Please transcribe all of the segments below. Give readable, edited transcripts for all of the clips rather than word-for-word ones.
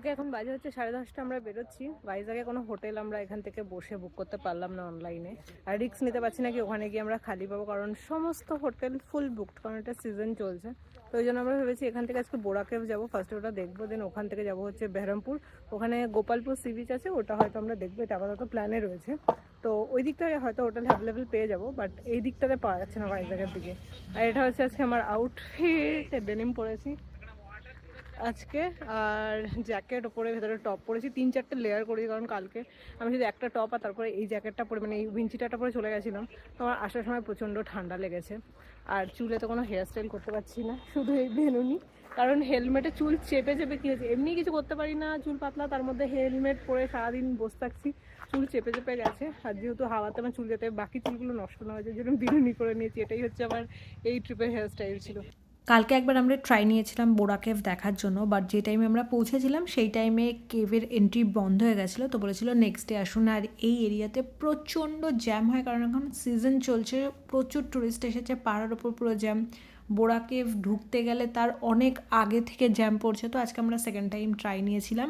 ওকে, এখন বাজে হচ্ছে 10:30, আমরা বেরোচ্ছি। ভাইজাগে কোনো হোটেল আমরা এখান থেকে বসে বুক করতে পারলাম না অনলাইনে, আর রিস্ক নিতে পারছি না কি ওখানে গিয়ে আমরা খালি পাবো, কারণ সমস্ত হোটেল ফুল বুকড, কারণ এটা সিজন চলছে। তো ওই জন্য আমরা ভেবেছি এখান থেকে আজকে বোরা কেভ যাবো, ফার্স্টে ওটা দেখবো, দেন ওখান থেকে যাবো হচ্ছে বেহরামপুর, ওখানে গোপালপুর সি বিচ আছে, ওটা হয়তো আমরা দেখবো, এটা আপাতত প্ল্যানে রয়েছে। তো ওই দিকটায় হয়তো হোটেল অ্যাভেলেবেল পেয়ে যাবো, বাট এই দিকটাতে পাওয়া যাচ্ছে না ভাইজাগের দিকে। আর এটা হচ্ছে আজকে আমার আউটফিট, ডেনিম পরেছি আজকে, আর জ্যাকেট ওপরে, ভেতরে টপ পরেছি, 3-4টে লেয়ার করেছি, কারণ কালকে আমি শুধু একটা টপ আর তারপরে এই জ্যাকেটটা পরে, মানে এই উইঞ্চিটাটা পরে চলে গেছিলাম। তো আমার আসার সময় প্রচণ্ড ঠান্ডা লেগেছে। আর চুলে তো কোনো হেয়ার স্টাইল করতে পারছি না, শুধু এই বেলুনি, কারণ হেলমেটে চুল চেপে চেপে কী হয়েছে, এমনি কিছু করতে পারি না, চুল পাতলা, তার মধ্যে হেলমেট পরে সারাদিন বসে থাকছি, চুল চেপে চেপে গেছে। আর যেহেতু হাওয়াতে আমার চুল যেতে বাকি চুলগুলো নষ্ট না হয়েছে, যেরকম বেলুনি করে নিয়েছি, এটাই হচ্ছে আমার এই ট্রিপের হেয়ার স্টাইল ছিল। কালকে একবার আমরা ট্রাই নিয়েছিলাম বোরা কেভ দেখার জন্য, বাট যে টাইমে আমরা পৌঁছেছিলাম সেই টাইমে কেভের এন্ট্রি বন্ধ হয়ে গেছিলো। তো বলেছিল নেক্সট ডে আসুন। আর এই এরিয়াতে প্রচণ্ড জ্যাম হয়, কারণ এখন সিজন চলছে, প্রচুর টুরিস্ট এসেছে, পাহাড়ের ওপর পুরো জ্যাম। বোরা কেভ ঢুকতে গেলে তার অনেক আগে থেকে জ্যাম পড়ছে। তো আজকে আমরা সেকেন্ড টাইম ট্রাই নিয়েছিলাম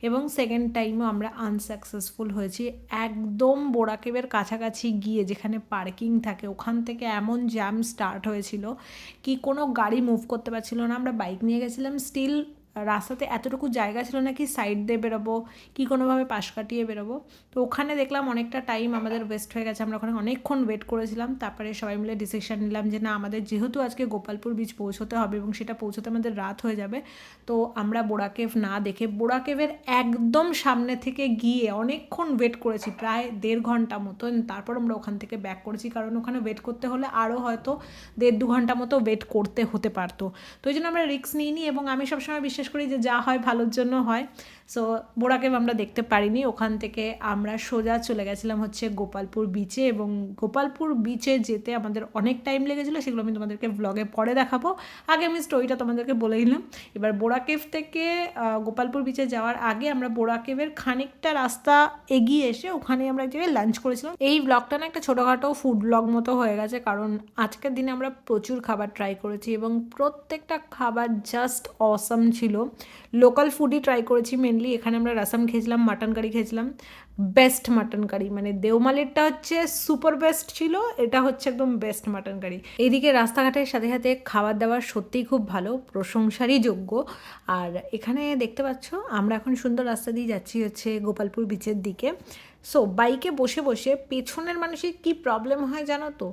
এবং সেকেন্ড টাইমও আমরা আনসাকসেসফুল হয়েছি। একদম বোরা কেভের কাছাকাছি গিয়ে যেখানে পার্কিং থাকে ওখান থেকে এমন জ্যাম স্টার্ট হয়েছিল কি কোনো গাড়ি মুভ করতে পারছিল না। আমরা বাইক নিয়ে গেছিলাম, স্টিল রাস্তাতে এতটুকু জায়গা ছিল না কি সাইড দিয়ে বেরোবো কি কোনোভাবে পাশ কাটিয়ে বেরোবো। তো ওখানে দেখলাম অনেকটা টাইম আমাদের ওয়েস্ট হয়ে গেছে, আমরা ওখানে অনেকক্ষণ ওয়েট করেছিলাম। তারপরে সবাই মিলে ডিসিশন নিলাম যে না, আমাদের যেহেতু আজকে গোপালপুর বিচ পৌঁছতে হবে এবং সেটা পৌঁছতে আমাদের রাত হয়ে যাবে, তো আমরা বোরা কেভ না দেখে বোরা কেভের একদম সামনে থেকে গিয়ে অনেকক্ষণ ওয়েট করেছি, প্রায় 1.5 ঘন্টা মতো। তারপর আমরা ওখান থেকে ব্যাক করেছি, কারণ ওখানে ওয়েট করতে হলে আরও হয়তো 1.5-2 ঘন্টা মতো ওয়েট করতে হতে পারতো। তো ওই জন্য আমরা রিস্ক নিইনি, এবং আমি সবসময় বিশ্বাস করি যে যা হয় ভালোর জন্য হয়। সো বোরা কেভ আমরা দেখতে পারিনি। ওখান থেকে আমরা সোজা চলে গেছিলাম হচ্ছে গোপালপুর বিচে, এবং গোপালপুর বিচে যেতে আমাদের অনেক টাইম লেগেছিলো, সেগুলো আমি তোমাদেরকে ব্লগে পরে দেখাবো। আগে আমি স্টোরিটা তোমাদেরকে বলে দিলাম। এবার বোরা কেভ থেকে গোপালপুর বিচে যাওয়ার আগে আমরা বোরা কেভের খানিকটা রাস্তা এগিয়ে এসে ওখানে আমরা এক জায়গায় লাঞ্চ করেছিলাম। এই ব্লগটা না একটা ছোটোখাটো ফুড ব্লগ মতো হয়ে গেছে, কারণ আজকের দিনে আমরা প্রচুর খাবার ট্রাই করেছি এবং প্রত্যেকটা খাবার জাস্ট অসাম ছিল। লোকাল ফুডই ট্রাই করেছি মেনলি। এখানে আমরা রাসাম খেয়েছিলাম, মাটন কারি খেয়েছিলাম, বেস্ট মাটন কারি, মানে দেওমালিরটা হচ্ছে সুপার বেস্ট ছিল, এটা হচ্ছে একদম বেস্ট মাটন কারি। এইদিকে রাস্তাঘাটের সাথে সাথে খাবার দাবার সত্যিই খুব ভালো, প্রশংসারই যোগ্য। আর এখানে দেখতে পাচ্ছ আমরা এখন সুন্দর রাস্তা দিয়ে যাচ্ছি হচ্ছে গোপালপুর বিচের দিকে। সো বাইকে বসে বসে পেছনের মানুষের কী প্রবলেম হয় জানো তো,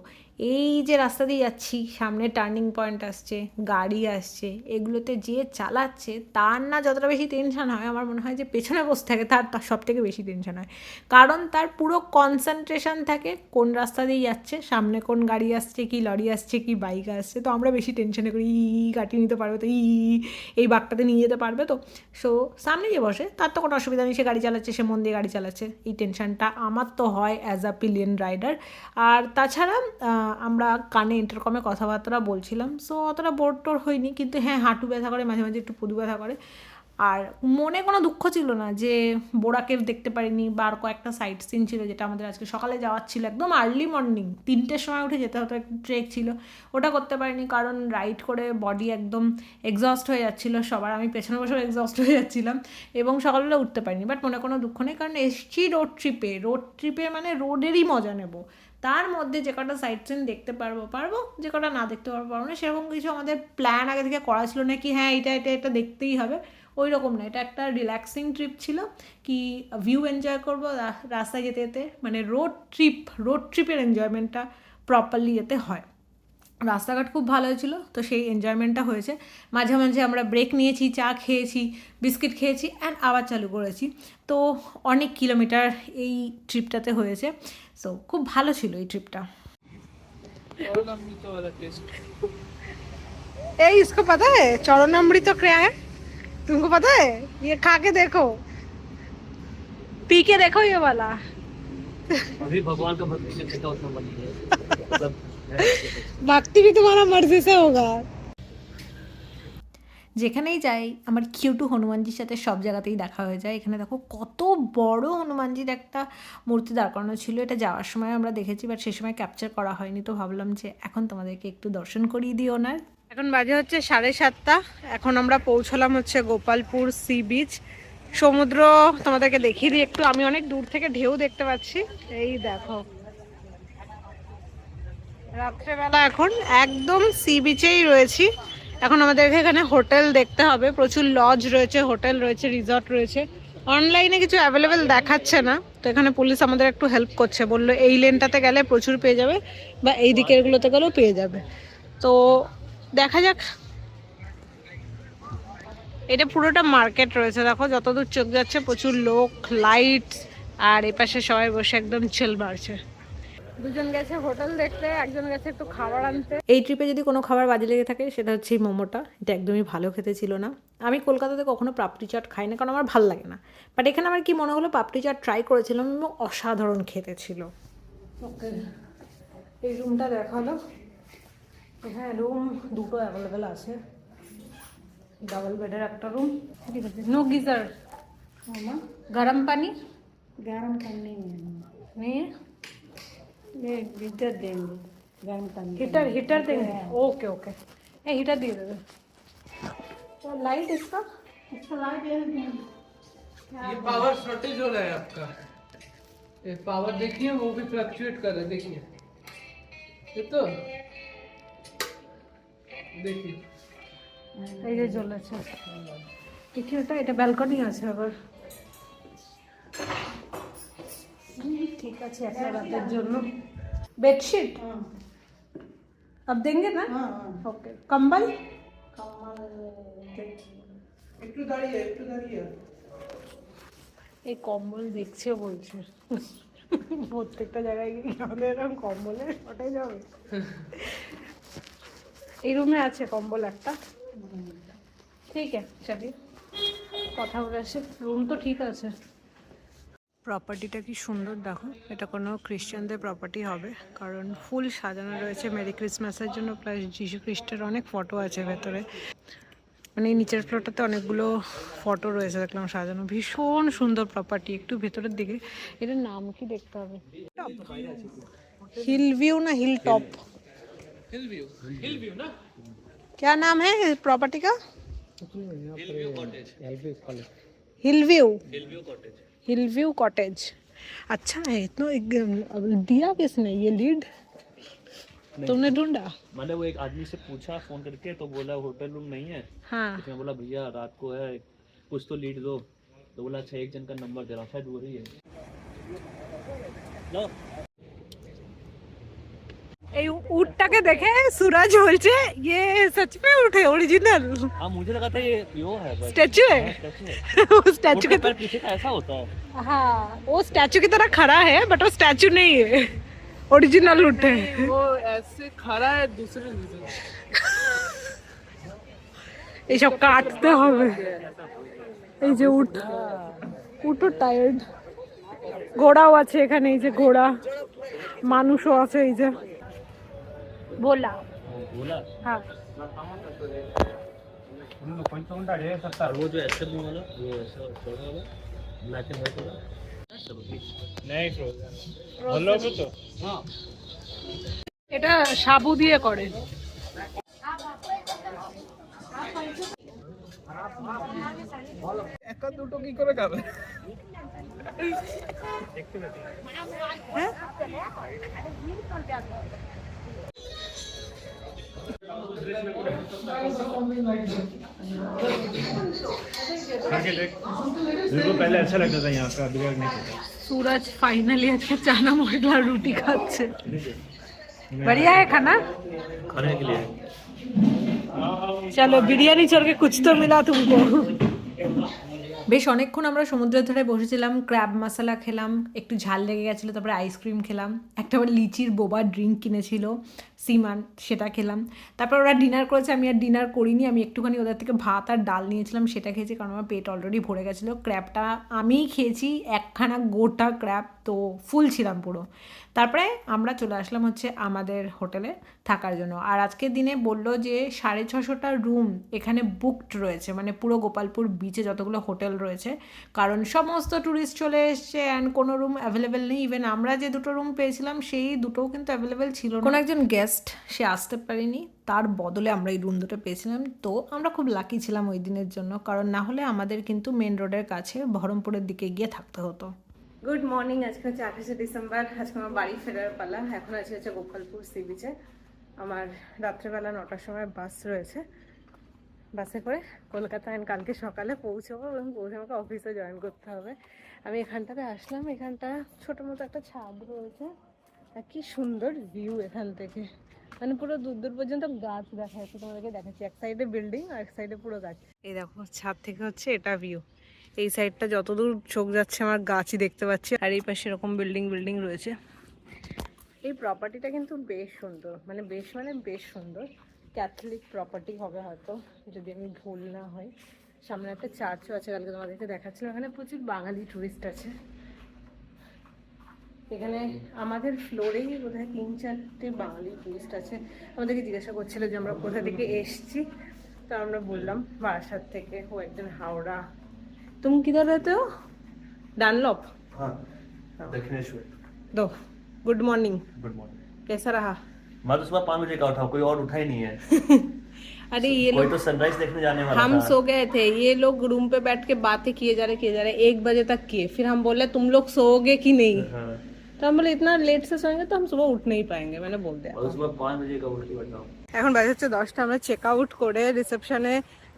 এই যে রাস্তা দিয়ে যাচ্ছি, সামনে টার্নিং পয়েন্ট আসছে, গাড়ি আসছে, এগুলোতে যে চালাচ্ছে তার না যতটা বেশি টেনশন হয়, আমার মনে হয় যে পেছনে বসে থাকে তার সব থেকে বেশি টেনশন হয়, কারণ তার পুরো কনসেন্ট্রেশন থাকে কোন রাস্তা দিয়ে যাচ্ছে, সামনে কোন গাড়ি আসছে, কি লরি আসছে, কি বাইক আসছে। তো আমরা বেশি টেনশনে করি, কাটিয়ে নিতে পারবে তো, এই বাঘটাতে নিয়ে যেতে পারবে তো। সো সামনে যে বসে তার তো কোনো অসুবিধা নেই, সে গাড়ি চালাচ্ছে, সে মন দিয়ে গাড়ি চালাচ্ছে, এই টেনশনটা আমার তো হয় অ্যাজ আ পিলিয়ন রাইডার। আর তাছাড়া আমরা কানে ইন্টারকমে কথাবার্তা বলছিলাম, সো অতটা বোর টোর হয়নি, কিন্তু হ্যাঁ হাঁটু ব্যথা করে, মাঝে মাঝে একটু পুদু ব্যথা করে। আর মনে কোনো দুঃখ ছিল না যে বোরা কেভ দেখতে পারিনি, বা আর কয়েকটা সাইট সিন ছিল যেটা আমাদের আজকে সকালে যাওয়ার ছিল, একদম আর্লি মর্নিং 3টের সময় উঠে যেতে হতো, একটা ট্রেক ছিল, ওটা করতে পারিনি কারণ রাইড করে বডি একদম এক্সস্ট হয়ে যাচ্ছিলো সবার, আমি পেছনে বসেও এক্সস্ট হয়ে যাচ্ছিলাম, এবং সকালবেলা উঠতে পারিনি। বাট মনে কোনো দুঃখ নেই, কারণ এসছি রোড ট্রিপে মানে রোডেরই মজা নেব, তার মধ্যে যে কটা সাইট সিন দেখতে পারবো, যে কটা না দেখতে পারবো না, সেরকম কিছু আমাদের প্ল্যান আগে থেকে করা ছিল না কি হ্যাঁ এটা দেখতেই হবে, ওই রকম না। এটা একটা রিল্যাক্সিং ট্রিপ ছিল, কি ভিউ এনজয় করবো রাস্তায় যেতে যেতে, মানে রোড ট্রিপের এনজয়মেন্টটা প্রপারলি যেতে হয়। রাস্তাঘাট খুব ভালো হয়েছিল, তো সেই এনজয়মেন্টটা হয়েছে। মাঝে মাঝে আমরা ব্রেক নিয়েছি, চা খেয়েছি, বিস্কিট খেয়েছি, অ্যান্ড আবার চালু করেছি। তো অনেক কিলোমিটার এই ট্রিপটাতে হয়েছে, সো খুব ভালো ছিল এই ট্রিপটা। এই इसको पता है चौरनामृत तो क्या है, तुमको पता है? ये खा के देखो, पी के देखो ये वाला। अभी भगवान का भक्ति से देखा उसमें बनी है, मतलब भक्ति भी तुम्हारा मर्जी से होगा। যেখানেই যাই আমার কিউটু হনুমানজির সাথে সব জায়গাতেই দেখা হয়ে যায়। এখানে দেখো কত বড় হনুমানজির একটা মূর্তি দাঁড় করানো ছিল, এটা যাওয়ার সময় আমরা দেখেছি, বাট সেই সময় ক্যাপচার করা হয়নি। তো ভাবলাম যে এখন তোমাদেরকে একটু দর্শন করিয়ে দিই ওনার। এখন বাজে হচ্ছে 7:30, এখন আমরা পৌঁছলাম হচ্ছে গোপালপুর সি বিচ। সমুদ্র তোমাদেরকে দেখিয়ে দিই একটু, আমি অনেক দূর থেকে ঢেউ দেখতে পাচ্ছি। এই দেখো রাত্রেবেলা এখন একদম সি বিচেই রয়েছি। এখন আমাদেরকে এখানে হোটেল দেখতে হবে, প্রচুর লজ রয়েছে, হোটেল রয়েছে, রিসর্ট রয়েছে। অনলাইনে কিছু অ্যাভেলেবেল দেখাচ্ছে না, তো এখানে পুলিশ আমাদের একটু হেল্প করছে, বললো এই লেনটাতে গেলে প্রচুর পেয়ে যাবে বা এই দিকের গুলোতে গেলেও পেয়ে যাবে। তো দেখা যাক। এটা পুরোটা মার্কেট রয়েছে, দেখো যতদূর চোখ যাচ্ছে প্রচুর লোক, লাইট, আর এপাশে সবাই বসে একদম চিল মারছে। দুজন গেছে হোটেল দেখতে, একজন গেছে একটু খাবার আনতে। এই ট্রিপে যদি কোনো খাবার বাজে লেগে থাকে সেটা হচ্ছে এই মোমোটা। এটা একদমই ভালো খেতে ছিল না। আমি কলকাতাতে কখনো পাপড়ি চাট খাই না, কারণ আমার ভালো লাগে না, বাট এখানে আমার কি মনে হলো পাপড়ি চাট ট্রাই করেছিলাম এবং অসাধারণ খেতে ছিল। ওকে, এই রুমটা দেখালো। হ্যাঁ, রুম দুটো অ্যাভেলেবেল আছে, ডাবল বেডের একটা রুম। নো গিজার, গরম পানি गरम करने नहीं ये हीटर देंगे गरम करने हीटर हीटर देंगे। ओके ओके, ये हीटर दिए देवे। तो लाइट इसका लाइट ये पावर शॉर्टेज हो रहा है आपका। ये पावर देखिए वो भी फ्लक्चुएट कर रहा है, देखिए ये तो देखिए এই যে জ্বলেছে। এটা এটা ব্যালকনি আছে আবার। ঠিক আছে, একটা রাতের জন্য বেডশিট अब देंगे ना। ओके, कंबल একটু দাঁড়িয়ে এই কম্বল দেখছে বলছে প্রত্যেকটা জায়গায় গিয়ে আমাদের এরকম কম্বলের শর্টেজ হবে। এই রুমে আছে কম্বল একটা। ঠিক আছে, চলি কথা বলে আসি। রুম তো ঠিক আছে। প্রপার্টিটা কি সুন্দর দেখো, এটা কোনো খ্রিস্টানদের প্রপার্টি হবে, কারণ ফুল সাজানো রয়েছে মেরি ক্রিসমাসের জন্য, প্লাস যিশু খ্রিস্টের অনেক ফটো আছে ভেতরে। মানে এই নিচের ফ্লোরটাতে অনেকগুলো ফটো রয়েছে দেখলাম সাজানো, ভীষণ সুন্দর প্রপার্টি। একটু ভেতরের দিকে, এটার নাম কি দেখতে হবে, हिल व्यू ना हिल टॉप, हिल व्यू ना क्या नाम है प्रॉपर्टी का? हिल व्यू कॉटेज। अच्छा है इतना। दिया किसने ये लीड, तुमने ढूंढा? मैंने वो एक आदमी से पूछा फोन करके, तो बोला होटल रूम नहीं है। हाँ, तो मैं बोला भैया रात को है, कुछ तो लीड दो। तो बोला अच्छा एक जन का नंबर दे रहा हूँ, शायद वही है। लो এই উটটাকে দেখে সুরাজ বলছে ये सच में उठ है ओरिजिनल हाँ मुझे लगा था ये यो है बस स्टैचू है। स्टैचू है। वो स्टैचू ऊँट के के पैर पीछे का ऐसा होता है। हाँ, वो स्टैचू की तरह खड़ा है, बट वो स्टैचू नहीं है, ओरिजिनल उट है। वो ऐसे खड़ा है दूसरे रीजन। এইসব কাটতে হবে। এই যে উট, উটও টায়ার্ড। ঘোড়াও আছে এখানে, এই যে ঘোড়া, মানুষও আছে। এই যে ভোলা, बोला हाँ और वो जो ऐसे मुंह वाला वो ऐसा छोड़ा वाला ब्लैक एंड व्हाइट वाला এটা সাবু দিয়ে করে। একা দুটো কি করে খাবে? पहले अच्छा लगता था यहाँ का, बिगड़ नहीं पता। सूरज फाइनली আজকে চানা মশলা রুটি খাচ্ছে। बढ़िया है खाना? खाने के लिए चलो बिरयानी छोड़ के कुछ तो मिला तुमको। বেশ অনেকক্ষণ আমরা সমুদ্রের ধারে বসেছিলাম, ক্র্যাব মশলা খেলাম, একটু ঝাল লেগে গেছিলো, তারপরে আইসক্রিম খেলাম, একটা আবার লিচির বোবা ড্রিঙ্ক কিনেছিল সিমান, সেটা খেলাম। তারপর ওরা ডিনার করেছে, আমি আর ডিনার করিনি, আমি একটুখানি ওদের থেকে ভাত আর ডাল নিয়েছিলাম, সেটা খেয়েছি, কারণ আমার পেট অলরেডি ভরে গেছিলো। ক্র্যাবটা আমিই খেয়েছি একখানা গোটা ক্র্যাব, তো ফুল ছিলাম পুরো। তারপরে আমরা চলে আসলাম হচ্ছে আমাদের হোটেলে থাকার জন্য। আর আজকের দিনে বললো যে 650টা রুম এখানে বুকড রয়েছে, মানে পুরো গোপালপুর বিচে যতগুলো হোটেল রয়েছে, কারণ সমস্ত ট্যুরিস্ট চলে এসছে অ্যান্ড কোনো রুম অ্যাভেলেবেল নেই। ইভেন আমরা যে দুটো রুম পেয়েছিলাম সেই দুটোও কিন্তু অ্যাভেলেবেল ছিল না। কোনো একজন গেস্ট গেস্ট সে আসতে পারেনি, তার বদলে আমরা এই রুম দুটো পেয়েছিলাম। তো আমরা খুব লাকি ছিলাম ওই দিনের জন্য, কারণ না হলে আমাদের কিন্তু মেন রোডের কাছে বহরমপুরের দিকে গিয়ে থাকতে হতো। গুড মর্নিং, আজকে হচ্ছে 28শে ডিসেম্বর। আজকে আমার বাড়ি ফেরার পালা। এখন আছে হচ্ছে গোপালপুর সি বিচে। আমার রাত্রেবেলা 9টার সময় বাস রয়েছে। বাসে করে কলকাতা অ্যান্ড কালকে সকালে পৌঁছবো এবং পৌঁছে আমাকে অফিসে জয়েন করতে হবে। আমি এখানটাতে আসলাম, এখানটা ছোটো মতো একটা ছাদ রয়েছে আর কি সুন্দর ভিউ এখান থেকে, মানে পুরো দূর দূর পর্যন্ত গাছ দেখা যাচ্ছে। তোমাদেরকে দেখাচ্ছি, এক সাইডে বিল্ডিং আর এক সাইডে পুরো গাছ। এই দেখো ছাদ থেকে হচ্ছে এটা ভিউ। এই সাইডটা যতদূর চোখ যাচ্ছে আমার গাছই দেখতে পাচ্ছি, আর এই পাশে এরকম বিল্ডিং রয়েছে। এই প্রপার্টিটা কিন্তু বেশ সুন্দর, মানে বেশ সুন্দর। ক্যাথলিক প্রপার্টি হবে হয়তো, যদি আমি ভুল না হয়। সামনে একটা চার্চও আছে, কালকে তোমাদেরকে দেখাচ্ছিলাম। এখানে প্রচুর বাঙালি টুরিস্ট আছে। এখানে আমাদের ফ্লোরেই বোধহয় 3-4টে বাঙালি টুরিস্ট আছে। আমাদেরকে জিজ্ঞাসা করছিল যে আমরা কোথা থেকে এসছি, তো আমরা বললাম বারাসাত থেকে। ও একজন হাওড়া। तुम किधर रहते हो? डानलॉप। हाँ, दक्षिणेश्वर। दो। Good morning. Good morning. कैसा रहा? मैं तो सुबह 5 बजे का उठा, कोई और उठा ही नहीं है। अरे ये कोई लोग, तो सनराइज देखने जाने वाला हम था। सो गए थे, ये लोग रूम पे बैठ के बातें किए जा रहे 1 बजे तक किए। फिर हम बोले तुम लोग सोओगे कि नहीं? हाँ। तो हम बोले इतना लेट से सोएंगे तो हम सुबह उठ नहीं पाएंगे, मैंने बोल दिया। और सुबह 5 बजे का उठ के बैठा हूँ। এখন বাজে হচ্ছে 10টা। আমরা চেক আউট করে রিসেপশনে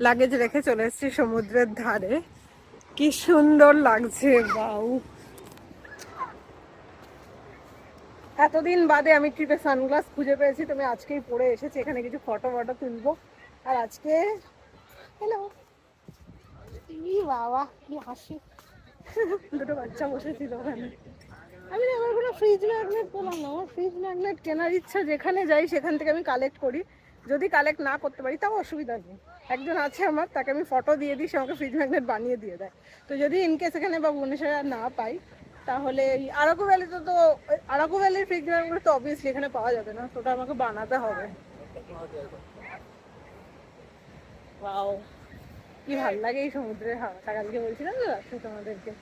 লাগেজ রেখে চলে এসেছি সমুদ্রের ধারে। কি সুন্দর লাগছে, বাউ। এতদিন বাদে আমি ট্রিপে সানগ্লাস খুঁজে পেয়েছি, তুমি আজকেই পরে এসেছি। এখানে কিছু ফটো তুলবো। আর আজকে হ্যালো, বাবা কি হাসি। দুটো বাচ্চা বসেছিল ওখানে। আমি না, আমার কোনো ফ্রিজ ম্যাগনেট পেলাম না। আমার ফ্রিজ ম্যাগনেট কেনার ইচ্ছা, যেখানে যাই সেখান থেকে আমি কালেক্ট করি। যদি কালেক্ট না করতে পারি তাও অসুবিধা নেই, একজন আছে আমার, তাকে আমি ফটো দিয়ে দিই, সে আমাকে ফ্রিজ ম্যাগনেট বানিয়ে দিয়ে দেয়। তো যদি ইনকেস এখানে বা ভুবনেশ্বরে না পাই, তাহলে আরাকু ভ্যালিতে, তো আরাকু ভ্যালির ফ্রিজ ম্যাগনেট তো অবভিয়াসলি এখানে পাওয়া যাবে না, তো ওটা আমাকে বানাতে হবে। ওয়াও, কি ভালো লাগে এই সমুদ্রের হাওয়াটা। কালকে বলছিলাম তো রাত্রে তোমাদেরকে।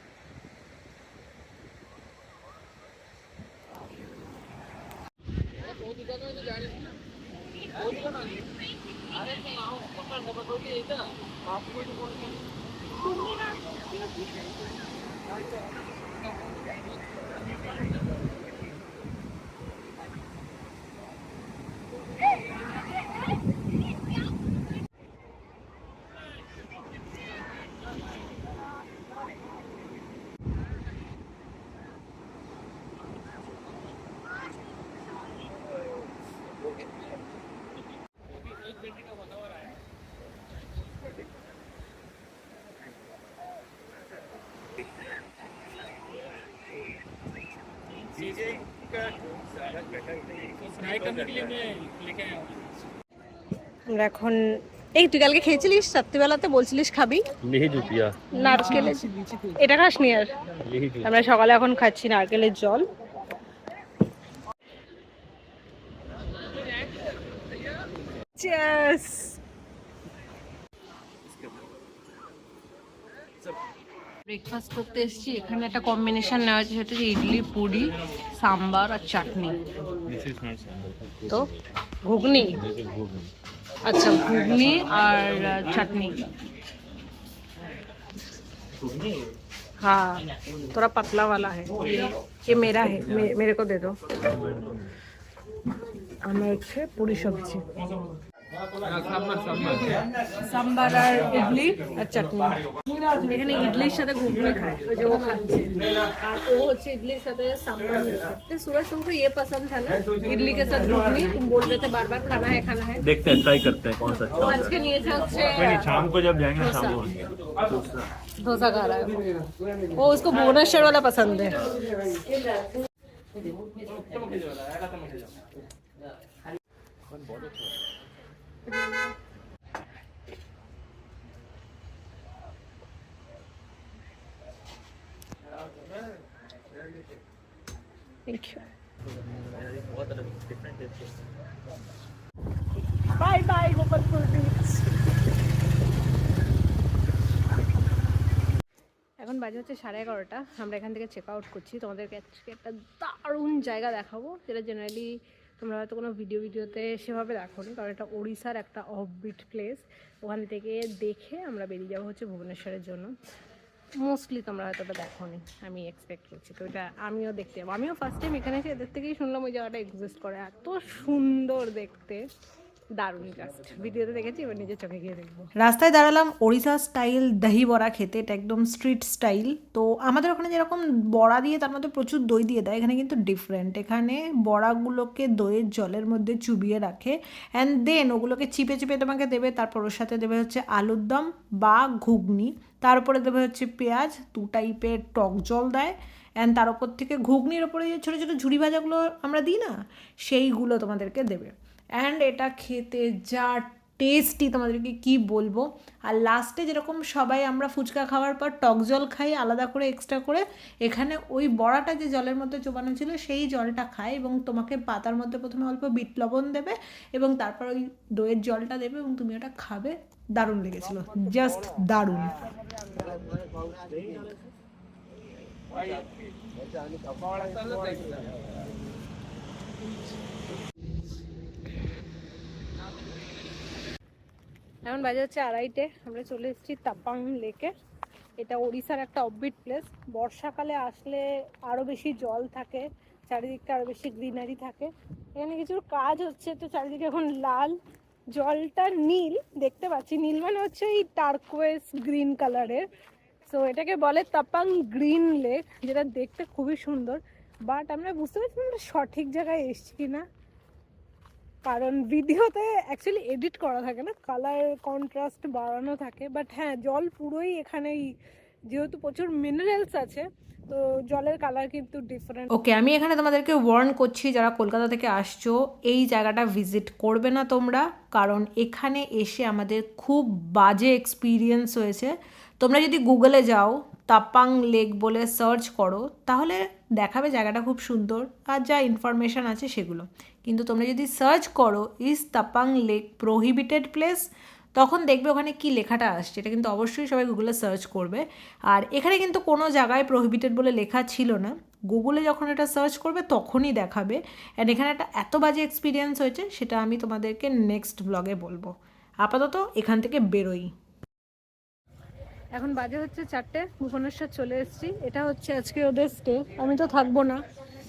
এখন এই তুই কালকে খেয়েছিলিস রাত্রিবেলাতে, বলছিলিস খাবি लिही নারকেলের, এটা খাসনি আর? আমরা সকালে এখন খাচ্ছি নারকেলের জল। Cheers! ব্রেকফাস্ট করতে এসেছি। এখানে একটা কম্বিনেশন নেওয়া হয়েছে, সেটা হচ্ছে ইডলি, পুরি, সাম্বার আর চাটনি। তো ঘুগনি, अच्छा घुगनी और चटनी। हाँ, थोड़ा पतला वाला है ये मेरा है, मेरे को दे दो। আমার হচ্ছে পুরি সবজি, সাম্বার আর ইডলি আর চাটনি। এখানে ইডলির সাথে ঘুগনি খায়, ওই যে ও খাচ্ছে, আর ও হচ্ছে ইডলির সাথে সাম্বার। सूरज तुमको ये पसंद था ना, इडली के साथ घुगनी? तुम बोल रहे थे बार बार खाना है खाना है। देखते हैं, ट्राई करते हैं कौन सा अच्छा आज के नियत है शाम को जब जाएंगे शाम को डोसा खा रहा है वो, उसको भुवनेश्वर वाला पसंद है। Thank you. Bye bye Gopalpur beach. এখন বাজে হচ্ছে 11:30। আমরা এখান থেকে চেক আউট করছি। তোমাদেরকে আজকে একটা দারুণ জায়গা দেখাবো, যেটা জেনারেলি তোমরা হয়তো কোনো ভিডিওতে সেভাবে দেখোনি, কারণ এটা ওড়িশার একটা অফবিট প্লেস। ওখান থেকে দেখে আমরা বেরিয়ে যাবো হচ্ছে ভুবনেশ্বরের জন্য। মোস্টলি তোমরা হয়তো ওটা দেখোনি, আমি এক্সপেক্ট করছি। তো এটা আমিও দেখতে যাবো। আমিও ফার্স্ট টাইম এখানে এসে এদের থেকেই শুনলাম ওই জায়গাটা এক্সিস্ট করে। এত সুন্দর দেখতে, দারুণ। জাস্ট ভিডিওতে দেখেছি, এবার নিজের চোখে গিয়ে দেখবো। রাস্তায় দাঁড়ালাম ওড়িশা স্টাইল দহি বড়া খেতে। এটা একদম স্ট্রিট স্টাইল। তো আমাদের ওখানে যেরকম বড়া দিয়ে তার মধ্যে প্রচুর দই দিয়ে দেয়, এখানে কিন্তু ডিফারেন্ট। এখানে বড়াগুলোকে দইয়ের জলের মধ্যে চুবিয়ে রাখে অ্যান্ড দেন ওগুলোকে চিপে চিপে তোমাকে দেবে। তারপর ওর সাথে দেবে হচ্ছে আলুর দম বা ঘুগনি, তার উপরে দেবে হচ্ছে পেঁয়াজ, 2 টাইপের টক জল দেয় অ্যান্ড তার উপর থেকে ঘুগনির ওপরে যে ছোটো ছোটো ঝুড়ি ভাজাগুলো আমরা দিই না, সেইগুলো তোমাদেরকে দেবে। অ্যান্ড এটা খেতে যা টেস্টি তোমাদেরকে কি বলবো। আর লাস্টে যেরকম সবাই আমরা ফুচকা খাওয়ার পর টক জল খাই আলাদা করে এক্সট্রা করে, এখানে ওই বড়াটা যে জলের মধ্যে চোবানো ছিল সেই জলটা খায় এবং তোমাকে পাতার মধ্যে প্রথমে অল্প বিট লবণ দেবে এবং তারপর ওই দইয়ের জলটা দেবে এবং তুমি ওটা খাবে। দারুণ লেগেছিল, জাস্ট দারুণ। এখন বাজে হচ্ছে 2:30। আমরা চলে এসেছি তাপাং লেকে। এটা ওড়িশার একটা অফবিট প্লেস। বর্ষাকালে আসলে আরও বেশি জল থাকে, চারিদিকটা আরও বেশি গ্রিনারি থাকে। এখানে কিছু কাজ হচ্ছে, তো চারিদিকে এখন লাল, জলটা নীল দেখতে পাচ্ছি। নীল মানে হচ্ছে এই টার্কোয়েস গ্রিন কালারের। সো এটাকে বলে তাপাং গ্রিন লেক, যেটা দেখতে খুবই সুন্দর। বাট আমরা বুঝতে পারছি না আমরা সঠিক জায়গায় এসছি কিনা, কারণ ভিডিওতে অ্যাকচুয়ালি এডিট করা থাকে না, কালার কন্ট্রাস্ট বাড়ানো থাকে। বাট হ্যাঁ, জল পুরোই এখানেই, যেহেতু প্রচুর মিনারেলস আছে, তো জলের কালার কিন্তু ডিফারেন্ট। ওকে, আমি এখানে তোমাদেরকে ওয়ার্ন করছি, যারা কলকাতা থেকে আসছো এই জায়গাটা ভিজিট করবে না তোমরা, কারণ এখানে এসে আমাদের খুব বাজে এক্সপিরিয়েন্স হয়েছে। তোমরা যদি গুগলে যাও তাপাং লেক বলে সার্চ করো তাহলে দেখাবে জায়গাটা খুব সুন্দর আর যা ইনফরমেশান আছে সেগুলো। কিন্তু তোমরা যদি সার্চ করো is Tapang lake prohibited place, তখন দেখবে ওখানে কি লেখাটা আসছে। এটা কিন্তু অবশ্যই সবাই গুগলে সার্চ করবে। আর এখানে কিন্তু কোনো জায়গায় প্রোহিবিটেড বলে লেখা ছিল না, গুগলে যখন এটা সার্চ করবে তখনই দেখাবে। অ্যান্ড এখানে একটা এত বাজে এক্সপিরিয়েন্স হয়েছে, সেটা আমি তোমাদেরকে নেক্সট ব্লগে বলবো। আপাতত এখান থেকে বেরোই। এখন বাজে হচ্ছে 4টে, ভুবনেশ্বর চলে এসেছি। এটা হচ্ছে আজকে ওদের স্টে। আমি তো থাকবো না,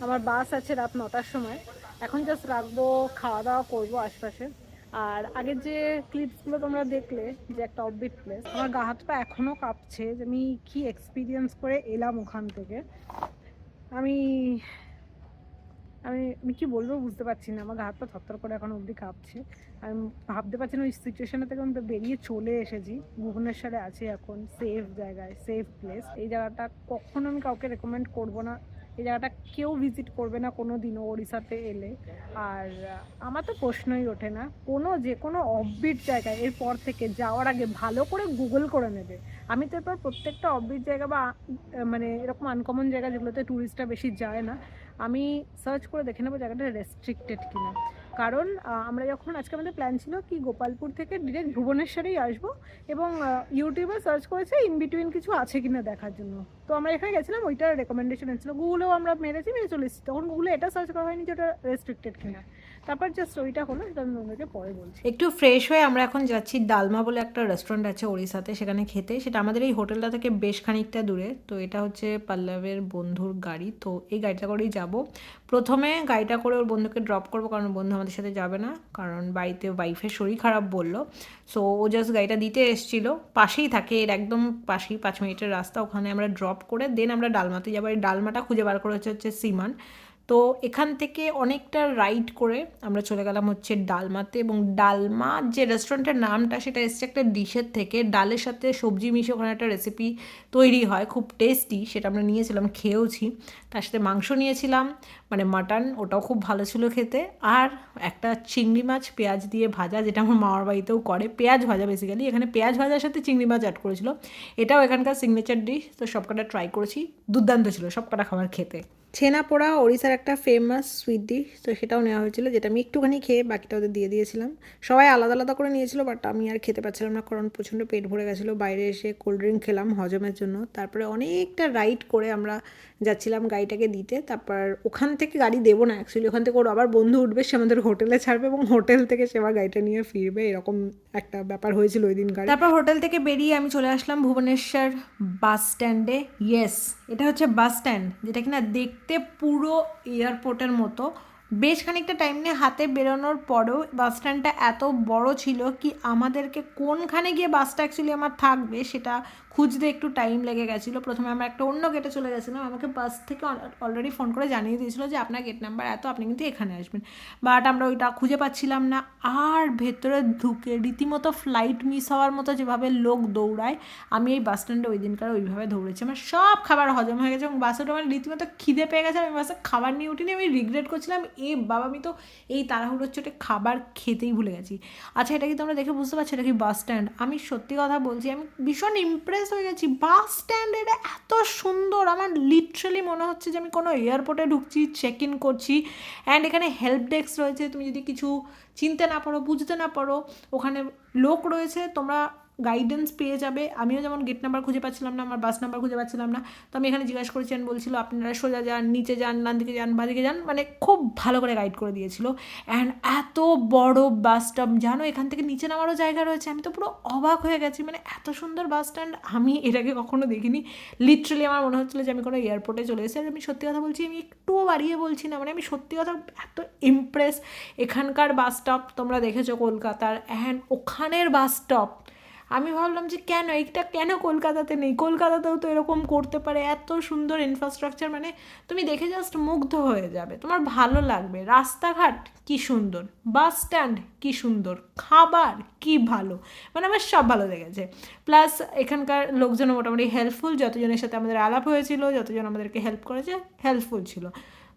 আমার বাস আছে রাত 9টার সময়। এখন জাস্ট রাখবো, খাওয়া দাওয়া করবো আশপাশে। আর আগের যে ক্লিপসগুলো তোমরা দেখলে, যে একটা অফবিট প্লেস, আমার গা হাত পা এখনও কাঁপছে যে আমি কি এক্সপিরিয়েন্স করে এলাম ওখান থেকে। আমি আমি আমি কি বলবো বুঝতে পারছি না, আমার গা হাত পা থরথর করে এখন অবধি কাঁপছে। আমি ভাবতে পারছি না ওই সিচুয়েশনে থেকে আমি বেরিয়ে চলে এসেছি, ভুবনেশ্বরে আছি এখন, সেফ জায়গায়, সেফ প্লেস। এই জায়গাটা কখনো আমি কাউকে রেকমেন্ড করবো না, এই জায়গাটা কেউ ভিজিট করবে না কোনো দিনও ওড়িশাতে এলে। আর আমার তো প্রশ্নই ওঠে না, যে কোনো অফবিট জায়গায় এরপর থেকে যাওয়ার আগে ভালো করে গুগল করে নেবে। আমি তো এরপর প্রত্যেকটা অফবিট জায়গা বা মানে এরকম আনকমন জায়গা যেগুলোতে ট্যুরিস্টরা বেশি যায় না, আমি সার্চ করে দেখে নেবো জায়গাটা রেস্ট্রিক্টেড কিনা। কারণ আমরা যখন, আজকে আমাদের প্ল্যান ছিল কি গোপালপুর থেকে ডিরেক্ট ভুবনেশ্বরেই আসবো, এবং ইউটিউবে সার্চ করেছে ইন বিটুইন কিছু আছে কিনা দেখার জন্য। তো আমরা এখানে গেছিলাম, ওইটার রেকমেন্ডেশন এসেছিলো, গুগলেও আমরা মেরে চলে এসেছি। তখন গুগলে এটা সার্চ করা হয়নি যে ওটা রেস্ট্রিক্টেড কিনা। তারপর জাস্ট ওইটা হলো, সেটা আমি তোমাদেরকে পরে বলছি। একটু ফ্রেশ হয়ে আমরা এখন যাচ্ছি ডালমা বলে একটা রেস্টুরেন্ট আছে ওড়িশাতে, সেখানে খেতে। সেটা আমাদের এই হোটেলটা থেকে বেশ খানিকটা দূরে। তো এটা হচ্ছে পল্লবের বন্ধুর গাড়ি, তো এই গাড়িটা করেই যাব। প্রথমে গাড়িটা করে ওর বন্ধুকে ড্রপ করবো, কারণ বন্ধু আমাদের সাথে যাবে না, কারণ বাড়িতে ওয়াইফের শরীর খারাপ বললো। সো ও জাস্ট গাড়িটা দিতে এসেছিলো, পাশেই থাকে, এর একদম পাশেই, 5 মিনিটের রাস্তা। ওখানে আমরা ড্রপ করে দেন আমরা ডালমাতে যাবো। এই ডালমাটা খুঁজে বার করে হচ্ছে সিমান। তো এখান থেকে অনেকটা রাইড করে আমরা চলে গেলাম হচ্ছে ডালমাতে। এবং ডালমা যে রেস্টুরেন্টের নামটা, সেটা এসছে একটা ডিশের থেকে, ডালের সাথে সবজি মিশিয়ে ওখানে একটা রেসিপি তৈরি হয়, খুব টেস্টি। সেটা আমরা নিয়েছিলাম, খেয়েওছি। তার সাথে মাংস নিয়েছিলাম, মানে মাটন, ওটাও খুব ভালো ছিল খেতে। আর একটা চিংড়ি মাছ পেঁয়াজ দিয়ে ভাজা, যেটা আমার মামার বাড়িতেও করে, পেঁয়াজ ভাজা বেসিক্যালি। এখানে পেঁয়াজ ভাজার সাথে চিংড়ি মাছ অ্যাড করেছিল, এটাও এখানকার সিগনেচার ডিশ। তো সবকটা ট্রাই করেছি, দুর্দান্ত ছিল সবকটা খাবার খেতে। ছেনা পোড়া ওড়িশার একটা ফেমাস সুইট ডিশ, তো সেটাও নেওয়া হয়েছিল, যেটা আমি একটুখানি খেয়ে বাকিটা ওদের দিয়ে দিয়েছিলাম। সবাই আলাদা আলাদা করে নিয়েছিল, বাট আমি আর খেতে পারছিলাম না কারণ প্রচণ্ড পেট ভরে গেছিলো। বাইরে এসে কোল্ড ড্রিঙ্ক খেলাম হজমের জন্য। তারপরে অনেকটা রাইড করে আমরা যাচ্ছিলাম গাড়িটাকে দিতে। তারপর ওখান থেকে গাড়ি দেবো না অ্যাকচুয়ালি, ওখান থেকে ওর আবার বন্ধু উঠবে, সে আমাদের হোটেলে ছাড়বে এবং হোটেল থেকে সে আবার গাড়িটা নিয়ে ফিরবে, এরকম একটা ব্যাপার হয়েছিল ওই দিন গাড়ি। তারপর হোটেল থেকে বেরিয়ে আমি চলে আসলাম ভুবনেশ্বর বাস স্ট্যান্ডে। ইয়েস, এটা হচ্ছে বাস স্ট্যান্ড, যেটা কিনা দেখতে পুরো এয়ারপোর্টের মতো। বেশ খানিকটা টাইম নিয়ে হাতে বেরোনোর পরেও বাস স্ট্যান্ডটা এত বড় ছিল কি আমাদেরকে কোনখানে গিয়ে বাসটা অ্যাকচুয়ালি আমার থাকবে সেটা খুঁজতে একটু টাইম লেগে গেছিলো। প্রথমে আমরা একটা অন্য গেটে চলে গেছিলাম, আমাকে বাস থেকে অলরেডি ফোন করে জানিয়ে দিয়েছিলো যে আপনার গেট নাম্বার এত, আপনি কিন্তু এখানে আসবেন, বাট আমরা ওইটা খুঁজে পাচ্ছিলাম না। আর ভেতরে ঢুকে রীতিমতো ফ্লাইট মিস হওয়ার মতো যেভাবে লোক দৌড়ায়, আমি এই বাস স্ট্যান্ডে ওই দিনকার ওইভাবে দৌড়েছি। আমার সব খাবার হজম হয়ে গেছে এবং বাসে আমার রীতিমতো খিদে পেয়ে গেছে, আমি বাসে খাবার নিয়ে উঠিনি। আমি রিগ্রেট করছিলাম, বাবা আমি তো এই তাড়াহুড়োর চোটে খাবার খেতেই ভুলে গেছি। আচ্ছা, এটা কি তোমরা দেখে বুঝতে পারছো এটা কি বাস স্ট্যান্ড? আমি সত্যি কথা বলছি, আমি ভীষণ ইমপ্রেস হয়ে গেছি। বাস স্ট্যান্ড এটা এত সুন্দর, আমার লিটারালি মনে হচ্ছে যে আমি কোনো এয়ারপোর্টে ঢুকছি, চেক ইন করছি। অ্যান্ড এখানে হেল্প ডেস্ক রয়েছে, তুমি যদি কিছু চিনতে না পারো, বুঝতে না পারো, ওখানে লোক রয়েছে, তোমরা গাইডেন্স পেয়ে যাবে। আমিও যেমন গেট নাম্বার খুঁজে পাচ্ছিলাম না, আমার বাস নাম্বার খুঁজে পাচ্ছিলাম না, তো আমি এখানে জিজ্ঞাসা করেছিলেন, বলছিল আপনারা সোজা যান, নিচে যান, ডান দিকে যান, বাঁদিকে যান, মানে খুব ভালো করে গাইড করে দিয়েছিল। অ্যান্ড এত বড় বাস স্টপ, জানো এখান থেকে নিচে নামারও জায়গা রয়েছে। আমি তো পুরো অবাক হয়ে গেছি, মানে এত সুন্দর বাস স্ট্যান্ড আমি এর আগে কখনো দেখিনি। লিটারালি আমার মনে হচ্ছিলো যে আমি কোনো এয়ারপোর্টে চলে এসেছি। আর আমি সত্যি কথা বলছি, আমি একটুও বাড়িয়ে বলছি না, মানে আমি সত্যি কথা এত ইমপ্রেস। এখানকার বাস স্টপ তোমরা দেখেছো কলকাতার, অ্যান্ড ওখানের বাস স্টপ আমি ভাবলাম যে কেন এইটা কেন কলকাতাতে নেই, কলকাতাতেও তো এরকম করতে পারে। এত সুন্দর ইনফ্রাস্ট্রাকচার, মানে তুমি দেখে জাস্ট মুগ্ধ হয়ে যাবে, তোমার ভালো লাগবে। রাস্তাঘাট কি সুন্দর, বাস স্ট্যান্ড কি সুন্দর, খাবার কি ভালো, মানে আমার সব ভালো লেগেছে। প্লাস এখানকার লোকজনও মোটামুটি হেল্পফুল, যতজনের সাথে আমাদের আলাপ হয়েছিল, যতজন আমাদেরকে হেল্প করেছে হেল্পফুল ছিল।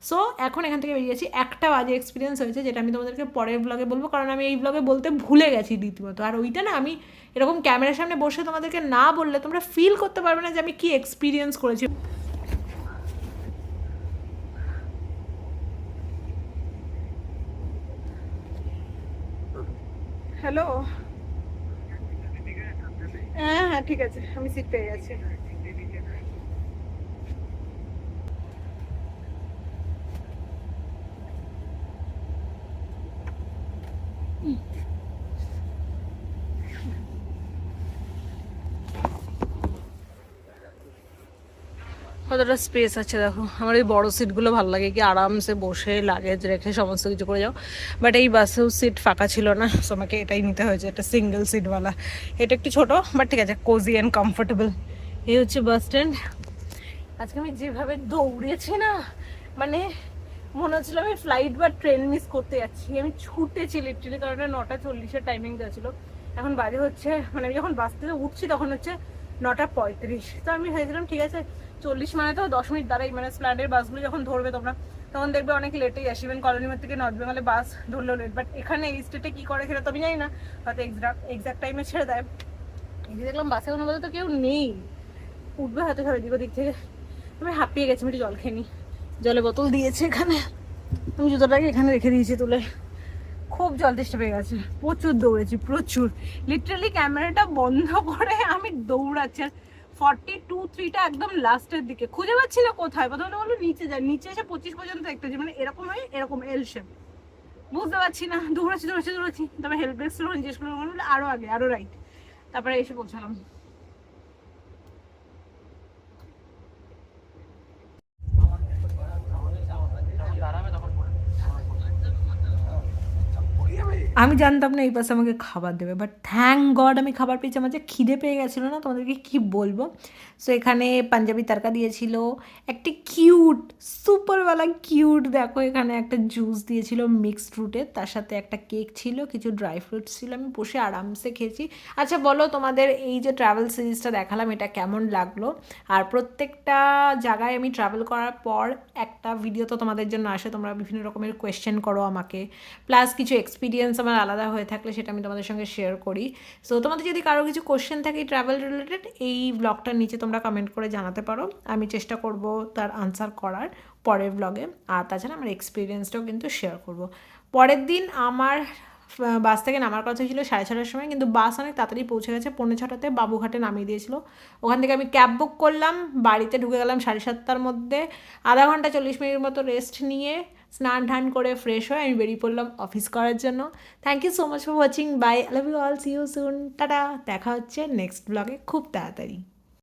সো এখন এখান থেকে বেরিয়েছি, একটা বাজে এক্সপিরিয়েন্স হয়েছে যেটা আমি তোমাদেরকে পরের ব্লগে বলবো, কারণ আমি এই ব্লগে বলতে ভুলে গেছি রীতিমতো। আর ওইটা না, আমি এরকম ক্যামেরার সামনে বসে তোমাদেরকে না বললে তোমরা ফিল করতে পারবে না যে আমি কি এক্সপিরিয়েন্স করেছি। হ্যালো, হ্যাঁ হ্যাঁ ঠিক আছে, আমি সিট পেয়ে গেছি। কতটা স্পেস আছে দেখো। আমার এই বড় সিটগুলো ভালো লাগে, কি আরামসে বসে লাগেজ রেখে সমস্ত কিছু করে যাও। বাট এই বাসেও সিট ফাঁকা ছিল না, সো আমাকে এটাই নিতে হয়েছে, একটা সিঙ্গেল সিটওয়ালা। এটা একটু ছোট বাট ঠিক আছে, কোজি অ্যান্ড কমফোর্টেবল। এই হচ্ছে বাস স্ট্যান্ড। আজকে আমি যেভাবে দৌড়েছি না, মানে মনে হচ্ছিল আমি ফ্লাইট বা ট্রেন মিস করতে যাচ্ছি। আমি ছুটেছি লিটারালি, কারণ 9:40 টাইমিং দেওয়া ছিল। এখন বাজে হচ্ছে, মানে আমি যখন বাস থেকে উঠছি তখন হচ্ছে 9:35। তো আমি ভেবেছিলাম ঠিক আছে 40 মানে তো 10 মিনিট দাঁড়াই, মানে স্প্ল্যান্ডের বাসগুলো যখন ধরবে তোমরা তখন দেখবে অনেক লেটেই আসে। ইভেন কলোনিমার থেকে নর্থ বেঙ্গলে বাস ধরলেও লেট। বাট এখানে এই স্টেটে কী করে সেটা তো আমি জানি না, হয়তো এক্সাক্ট টাইমে ছেড়ে দেয়। এই যে দেখলাম বাসে কোনো বলতে তো কেউ নেই, উঠবে হয়তো সব এদিক ওদিক থেকে। আমি হাঁপিয়ে গেছি, আমি একটু জল খেয়ে নিই। জলের বোতল দিয়েছে এখানে, আমি জুতোটাকে এখানে রেখে দিয়েছি তুলে। খুব জল তেষ্টা পেয়ে গেছে, প্রচুর দৌড়েছি, প্রচুর। লিটারালি ক্যামেরাটা বন্ধ করে আমি দৌড়াচ্ছি। আর 42-3টা একদম লাস্টের দিকে, খুঁজে পাচ্ছি না কোথায়। প্রথমে বললো নিচে যায়, নিচে এসে 25 পর্যন্ত দেখতে হচ্ছে, মানে এরকম হয়, এরকম এল শেপ, বুঝতে পারছি না। দৌড়াচ্ছি। তারপরে হেল্প ডেস্ক ছিল, জিজ্ঞেস করলাম, বললো আরো আগে, আরো রাইট। তারপরে এসে পৌঁছালাম। আমি জানতাম না এই পাশে আমাকে খাবার দেবে, বাট থ্যাংক গড আমি খাবার পেয়েছি। আমার যে খিদে পেয়ে গেছিলো না, তোমাদেরকে কি বলবো। সো এখানে পাঞ্জাবি তড়কা দিয়েছিল, একটি কিউট সুপারওয়ালা কিউট, দেখো এখানে একটা জুস দিয়েছিল মিক্সড ফ্রুটের, তার সাথে একটা কেক ছিল, কিছু ড্রাই ফ্রুটস ছিল। আমি বসে আরামসে খেয়েছি। আচ্ছা বলো, তোমাদের এই যে ট্রাভেল সিরিজটা দেখালাম এটা কেমন লাগলো? আর প্রত্যেকটা জায়গায় আমি ট্রাভেল করার পর একটা ভিডিও তো তোমাদের জন্য আসে, তোমরা বিভিন্ন রকমের কোয়েশ্চেন করো আমাকে, প্লাস কিছু এক্সপিরিয়েন্স আমার আলাদা হয়ে থাকলে সেটা আমি তোমাদের সঙ্গে শেয়ার করি। সো তোমাদের যদি কারো কিছু কোশ্চেন থাকে ট্রাভেল রিলেটেড, এই ব্লগটার নিচে তোমরা কমেন্ট করে জানাতে পারো, আমি চেষ্টা করব তার আনসার করার পরের ব্লগে। আর তাছাড়া আমার এক্সপিরিয়েন্সটাও কিন্তু শেয়ার করব। পরের দিন আমার বাস থেকে নামার কথা ছিল 6:30টার সময়, কিন্তু বাস অনেক তাড়াতাড়ি পৌঁছে গেছে, 6:45টাতে বাবুঘাটে নামিয়ে দিয়েছিল। ওখান থেকে আমি ক্যাব বুক করলাম, বাড়িতে ঢুকে গেলাম 7:30টার মধ্যে। আধা ঘন্টা 40 মিনিট মতো রেস্ট নিয়ে স্নান ঠান করে ফ্রেশ হয়ে আমি বেরিয়ে পড়লাম অফিস করার জন্য। Thank you so much for watching, bye, I love you all, see you soon, tata. দেখা হচ্ছে নেক্সট ব্লগে খুব তাড়াতাড়ি।